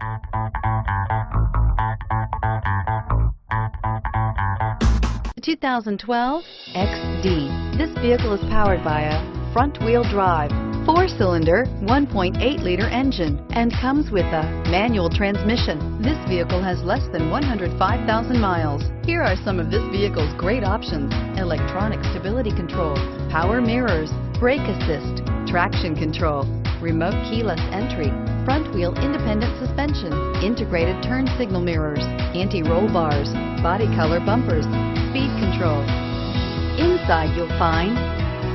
The 2012 XD. This vehicle is powered by a front-wheel drive, 4-cylinder, 1.8-liter engine, and comes with a manual transmission. This vehicle has less than 105,000 miles. Here are some of this vehicle's great options: electronic stability control, power mirrors, brake assist, traction control, remote keyless entry, front wheel independent suspension, integrated turn signal mirrors, anti-roll bars, body color bumpers, speed control. Inside you'll find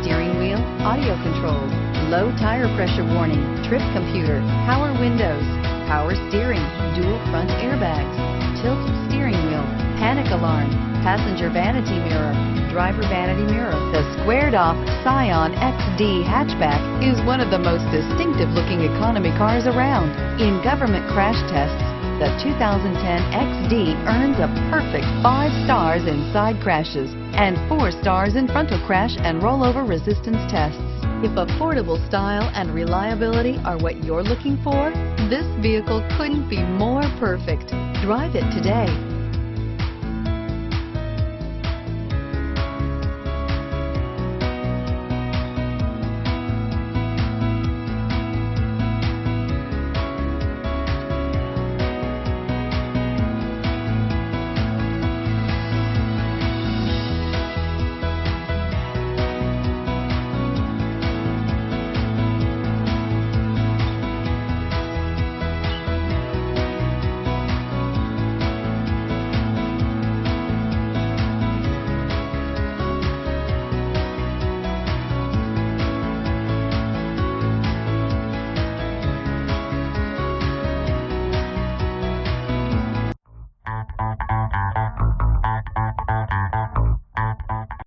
steering wheel audio controls, low tire pressure warning, trip computer, power windows, power steering, dual front airbags, tilt steering wheel, panic alarm, passenger vanity mirror, driver vanity mirror. The squared-off SCION XD hatchback is one of the most distinctive-looking economy cars around. In government crash tests, the 2010 XD earns a perfect 5 stars in side crashes and 4 stars in frontal crash and rollover resistance tests. If affordable style and reliability are what you're looking for, this vehicle couldn't be more perfect. Drive it today.